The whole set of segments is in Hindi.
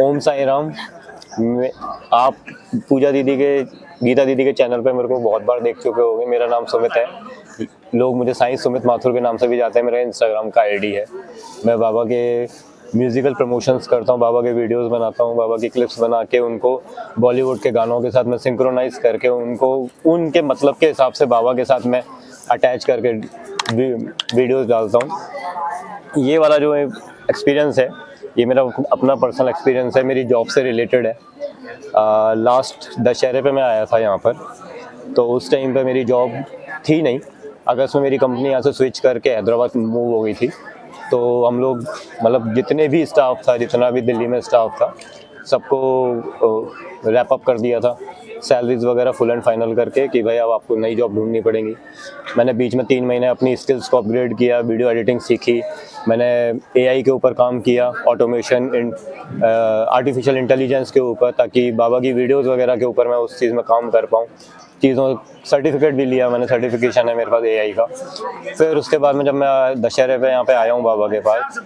ओम साई राम। आप पूजा दीदी के, गीता दीदी के चैनल पे मेरे को बहुत बार देख चुके होंगे। मेरा नाम सुमित है, लोग मुझे साईं सुमित माथुर के नाम से भी जाते हैं। मेरा इंस्टाग्राम का आईडी है। मैं बाबा के म्यूज़िकल प्रमोशंस करता हूँ, बाबा के वीडियोस बनाता हूँ, बाबा की क्लिप्स बना के उनको बॉलीवुड के गानों के साथ मैं सिंक्रोनाइज़ करके उनको उनके मतलब के हिसाब से बाबा के साथ मैं अटैच करके वीडियोस डालता हूँ। ये वाला जो एक्सपीरियंस है, ये मेरा अपना पर्सनल एक्सपीरियंस है, मेरी जॉब से रिलेटेड है। लास्ट दशहरे पे मैं आया था यहाँ पर, तो उस टाइम पे मेरी जॉब थी नहीं। अगस्त में मेरी कंपनी यहाँ से स्विच करके हैदराबाद मूव हो गई थी। तो हम लोग मतलब जितने भी स्टाफ था, जितना भी दिल्ली में स्टाफ था, सबको रैप अप कर दिया था। सैलरीज वगैरह फुल एंड फाइनल करके कि भाई अब आपको नई जॉब ढूंढनी पड़ेगी। मैंने बीच में 3 महीने अपनी स्किल्स को अपग्रेड किया, वीडियो एडिटिंग सीखी, मैंने एआई के ऊपर काम किया, ऑटोमेशन, आर्टिफिशियल इंटेलिजेंस के ऊपर, ताकि बाबा की वीडियोस वगैरह के ऊपर मैं उस चीज़ में काम कर पाऊँ। चीज़ों सर्टिफिकेट भी लिया मैंने, सर्टिफिकेशन है मेरे पास एआई का। फिर उसके बाद में जब मैं दशहरे पे यहाँ पे आया हूँ बाबा के पास,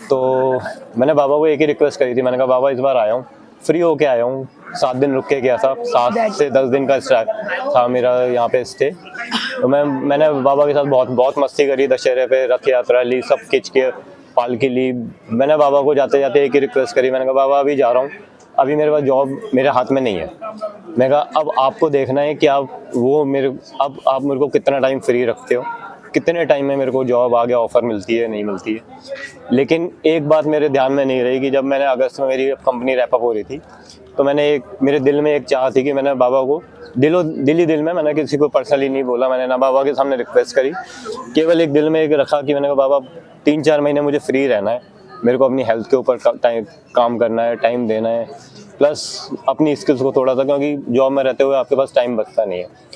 तो मैंने बाबा को एक ही रिक्वेस्ट करी थी। मैंने कहा बाबा इस बार आया हूँ, फ्री होके आया हूँ, 7 दिन रुक के गया था, 7 से 10 दिन का स्टार्ट था मेरा यहाँ पे स्टे। तो मैंने बाबा के साथ बहुत बहुत मस्ती करी। दशहरे पे रथ यात्रा ली, सब खिंच के पालकी ली। मैंने बाबा को जाते जाते एक ही रिक्वेस्ट करी, मैंने कहा बाबा अभी जा रहा हूँ, अभी मेरे पास जॉब मेरे हाथ में नहीं है। मैं कहा अब आपको देखना है कि आप मेरे को कितना टाइम फ्री रखते हो, कितने टाइम में मेरे को जॉब आगे ऑफर मिलती है, नहीं मिलती है। लेकिन एक बात मेरे ध्यान में नहीं रही कि जब मैंने अगस्त में मेरी कंपनी रैप अप हो रही थी, तो मेरे दिल में एक चाह थी कि मैंने बाबा को दिल में, मैंने किसी को पर्सनली नहीं बोला, मैंने ना बाबा के सामने रिक्वेस्ट करी, केवल एक दिल में एक रखा कि मैंने कहा बाबा 3-4 महीने मुझे फ्री रहना है, मेरे को अपनी हेल्थ के ऊपर काम करना है, टाइम देना है, प्लस अपनी स्किल्स को थोड़ा सा, क्योंकि जॉब में रहते हुए आपके पास टाइम बचता नहीं है।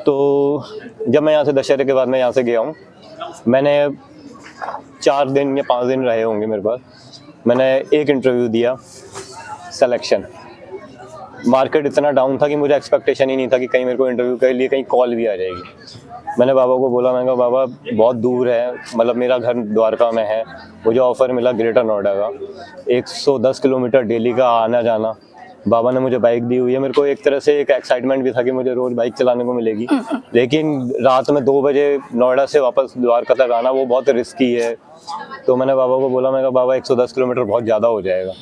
तो जब मैं यहाँ से दशहरे के बाद मैं यहाँ से गया हूँ, मैंने 4 दिन या 5 दिन रहे होंगे मेरे पास। मैंने एक इंटरव्यू दिया, सिलेक्शन। मार्केट इतना डाउन था कि मुझे एक्सपेक्टेशन ही नहीं था कि कहीं मेरे को इंटरव्यू के लिए कहीं कॉल भी आ जाएगी। मैंने बाबा को बोला, मैंने कहा बाबा बहुत दूर है, मतलब मेरा घर द्वारका में है, मुझे ऑफ़र मिला ग्रेटर नोएडा का, 110 किलोमीटर डेली का आना जाना। बाबा ने मुझे बाइक दी हुई है, मेरे को एक तरह से एक एक्साइटमेंट भी था कि मुझे रोज़ बाइक चलाने को मिलेगी, लेकिन रात में 2 बजे नोएडा से वापस द्वारका तक आना वो बहुत रिस्की है। तो मैंने बाबा को बोला, मैं कहा बाबा 110 किलोमीटर बहुत ज़्यादा हो जाएगा,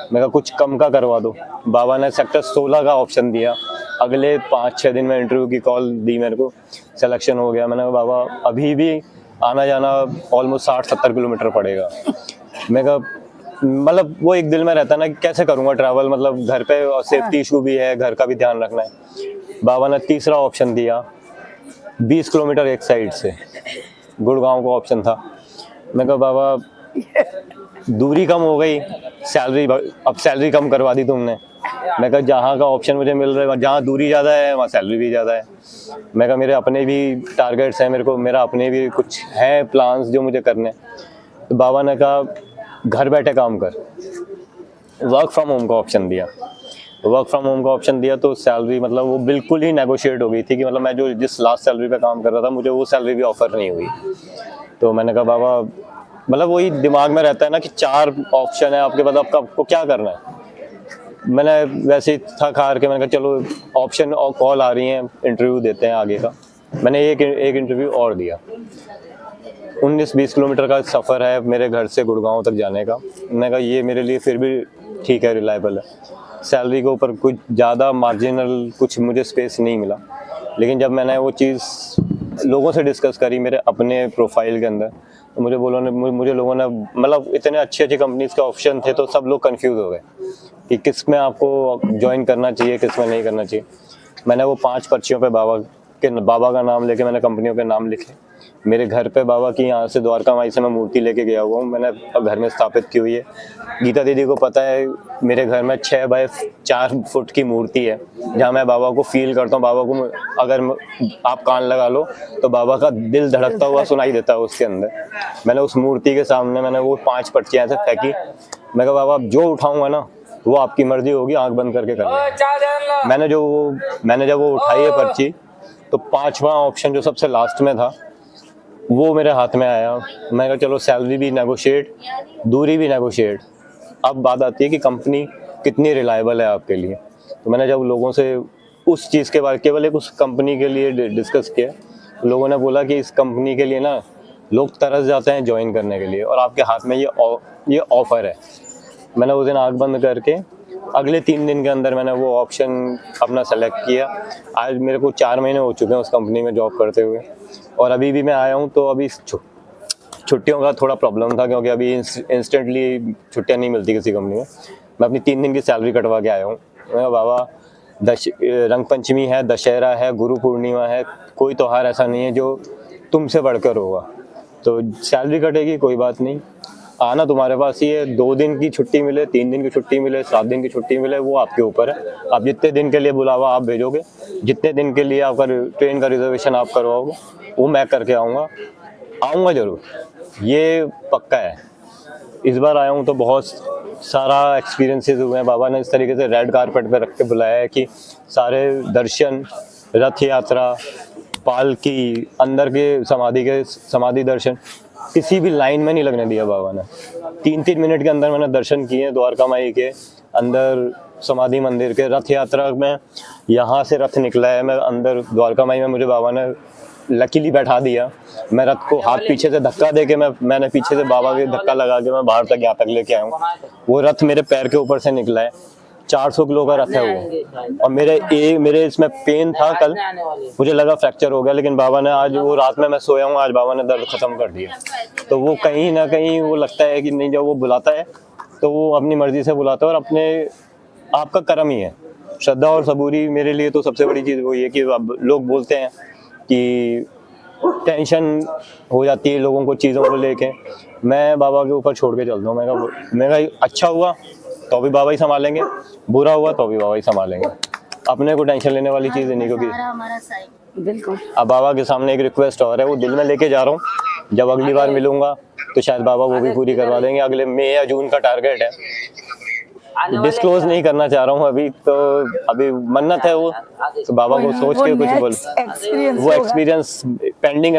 मैं कहा कुछ कम का करवा दो। बाबा ने सेक्टर 16 का ऑप्शन दिया। अगले 5-6 दिन में इंटरव्यू की कॉल दी, मेरे को सिलेक्शन हो गया। मैंने कहा बाबा अभी भी आना जाना ऑलमोस्ट 60-70 किलोमीटर पड़ेगा। मैं कहा मतलब वो एक दिल में रहता है ना कि कैसे करूँगा ट्रैवल, मतलब घर पे और सेफ्टी इशू भी है, घर का भी ध्यान रखना है। बाबा ने तीसरा ऑप्शन दिया, 20 किलोमीटर एक साइड से, गुड़गांव का ऑप्शन था। मैं कहा बाबा दूरी कम हो गई, अब सैलरी कम करवा दी तुमने। मैं कहा जहाँ का ऑप्शन मुझे मिल रहा है, जहाँ दूरी ज़्यादा है वहाँ सैलरी भी ज़्यादा है। मैं कहा मेरे अपने भी टारगेट्स हैं, मेरा अपने भी कुछ है प्लान्स जो मुझे करने। तो बाबा ने कहा घर बैठे काम कर, वर्क फ्रॉम होम का ऑप्शन दिया। वर्क फ्रॉम होम का ऑप्शन दिया तो सैलरी मतलब वो बिल्कुल ही नेगोशिएट हो गई थी कि मतलब मैं जिस लास्ट सैलरी पे काम कर रहा था, मुझे वो सैलरी भी ऑफर नहीं हुई। तो मैंने कहा बाबा, मतलब वही दिमाग में रहता है ना कि 4 ऑप्शन है आपके पास, आपको क्या करना है। मैंने वैसे ही थक हार के मैंने कहा चलो ऑप्शन और कॉल आ रही हैं, इंटरव्यू देते हैं आगे का। मैंने एक इंटरव्यू और दिया। 19-20 किलोमीटर का सफ़र है मेरे घर से गुड़गांव तक जाने का। मैंने कहा ये मेरे लिए फिर भी ठीक है, रिलायबल है। सैलरी के ऊपर कुछ ज़्यादा मार्जिनल कुछ मुझे स्पेस नहीं मिला, लेकिन जब मैंने वो चीज़ लोगों से डिस्कस करी मेरे अपने प्रोफाइल के अंदर, तो मुझे लोगों ने मतलब इतने अच्छी कंपनीज़ के ऑप्शन थे, तो सब लोग कंफ्यूज हो गए कि किस में आपको ज्वाइन करना चाहिए, किस में नहीं करना चाहिए। मैंने वो 5 पर्चियों पे बाबा का नाम लेके मैंने कंपनियों के नाम लिखे। मेरे घर पे बाबा की यहाँ से द्वारका माई से मैं मूर्ति लेके गया हुआ हूँ, मैंने घर में स्थापित की हुई है। गीता दीदी को पता है मेरे घर में 6 बाय 4 फुट की मूर्ति है, जहाँ मैं बाबा को फील करता हूँ। बाबा को अगर आप कान लगा लो तो बाबा का दिल धड़कता हुआ सुनाई देता है उसके अंदर। मैंने उस मूर्ति के सामने मैंने वो 5 पर्चियाँ ऐसे फेंकी। मैं कहा बाबा जो उठाऊंगा ना वो आपकी मर्जी होगी, आंख बंद करके करना। मैंने जब वो उठाई है पर्ची, तो 5वां ऑप्शन जो सबसे लास्ट में था वो मेरे हाथ में आया। मैं कहा चलो सैलरी भी नेगोशिएट, दूरी भी नेगोशिएट। अब बात आती है कि कंपनी कितनी रिलायबल है आपके लिए। तो मैंने जब लोगों से उस चीज़ के बारे केवल एक उस कंपनी के लिए डिस्कस किया, तो लोगों ने बोला कि इस कंपनी के लिए ना लोग तरस जाते हैं ज्वाइन करने के लिए, और आपके हाथ में ये ऑफ़र है। मैंने उस दिन आँख बंद करके अगले 3 दिन के अंदर मैंने वो ऑप्शन अपना सेलेक्ट किया। आज मेरे को 4 महीने हो चुके हैं उस कंपनी में जॉब करते हुए, और अभी भी मैं आया हूँ तो अभी छुट्टियों का थोड़ा प्रॉब्लम था, क्योंकि अभी इंस्टेंटली छुट्टियाँ नहीं मिलती किसी कंपनी में। मैं अपनी 3 दिन की सैलरी कटवा के आया हूँ। मैं बाबा रंग पंचमी है, दशहरा है, गुरु पूर्णिमा है, कोई त्यौहार ऐसा नहीं है जो तुमसे बढ़कर होगा। तो सैलरी कटेगी, कोई बात नहीं, आना तुम्हारे पास ही है। 2 दिन की छुट्टी मिले, 3 दिन की छुट्टी मिले, 7 दिन की छुट्टी मिले, वो आपके ऊपर है। आप जितने दिन के लिए बुलावा आप भेजोगे, जितने दिन के लिए आपका ट्रेन का रिजर्वेशन आप करवाओगे, वो मैं करके आऊँगा ज़रूर, ये पक्का है। इस बार आया हूँ तो बहुत सारा एक्सपीरियंसेस हुए हैं। बाबा ने इस तरीके से रेड कारपेट पे रख के बुलाया है कि सारे दर्शन, रथ यात्रा, पालकी, अंदर के समाधि दर्शन किसी भी लाइन में नहीं लगने दिया बाबा ने। 3-3 मिनट के अंदर मैंने दर्शन किए द्वारका माई के अंदर, समाधि मंदिर के। रथ यात्रा में यहाँ से रथ निकला है, मैं अंदर द्वारका माई में मुझे बाबा ने लकीली बैठा दिया। मैं रथ को हाथ पीछे से धक्का दे के मैंने पीछे से बाबा के धक्का लगा के मैं बाहर तक यहाँ तक लेके आया हूँ। वो रथ मेरे पैर के ऊपर से निकला है। 400 किलो का रथ है वो, और मेरे इसमें पेन था कल, मुझे लगा फ्रैक्चर हो गया, लेकिन बाबा ने आज, वो रात में मैं सोया हूँ, आज बाबा ने दर्द खत्म कर दिया। तो वो कहीं ना कहीं वो लगता है कि नहीं, जब वो बुलाता है तो वो अपनी मर्जी से बुलाता है, और अपने आपका कर्म ही है। श्रद्धा और सबूरी मेरे लिए तो सबसे बड़ी चीज़ वही है कि अब लोग बोलते हैं कि टेंशन हो जाती है लोगों को चीज़ों को लेके, मैं बाबा के ऊपर छोड़ के चलता हूँ। मैं कहा अच्छा हुआ तो भी बाबा ही संभालेंगे, बुरा हुआ तो भी बाबा ही संभालेंगे। अपने को टेंशन लेने वाली चीज़ नहीं, क्योंकि बिल्कुल। अब बाबा के सामने एक रिक्वेस्ट और है, वो दिल में लेके जा रहा हूँ। जब अगली बार मिलूंगा तो शायद बाबा वो भी पूरी करवा देंगे। अगले मई या जून का टारगेट है, डिस्क्लोज नहीं करना चाह रहा हूँ अभी, तो अभी मन्नत है वो, तो बाबा को सोच के कुछ बोल, वो एक्सपीरियंस पेंडिंग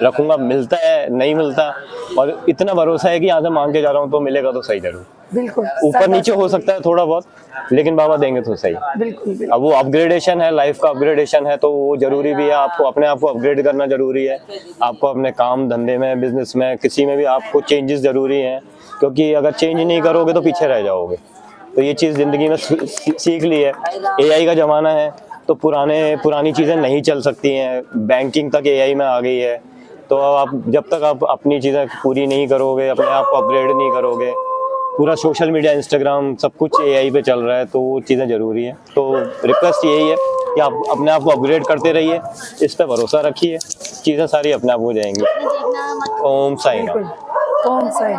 रखूंगा। मिलता है नहीं मिलता, और इतना भरोसा है कि यहाँ से मांग के जा रहा हूँ तो मिलेगा तो सही जरूर। बिल्कुल, ऊपर नीचे हो सकता है थोड़ा बहुत, लेकिन बाबा देंगे तो सही। बिल्कुल। अब वो अपग्रेडेशन है, लाइफ का अपग्रेडेशन है, तो वो जरूरी भी है। आपको अपने आप को अपग्रेड करना जरूरी है। आपको अपने काम धंधे में, बिजनेस में, किसी में भी आपको चेंजेस जरूरी हैं, क्योंकि अगर चेंज नहीं करोगे तो पीछे रह जाओगे। तो ये चीज़ ज़िंदगी में सीख ली है। AI का ज़माना है, तो पुरानी चीज़ें नहीं चल सकती हैं। बैंकिंग तक AI में आ गई है, तो आप जब तक आप अपनी चीज़ें पूरी नहीं करोगे, अपने आप को अपग्रेड नहीं करोगे, पूरा सोशल मीडिया, इंस्टाग्राम, सब कुछ AI पे चल रहा है, तो वो चीज़ें ज़रूरी हैं। तो रिक्वेस्ट यही है कि आप अपने आप को अपग्रेड करते रहिए, इस पर भरोसा रखिए, चीज़ें सारी अपने आप हो जाएंगी। ओम साई राम। ओम साई।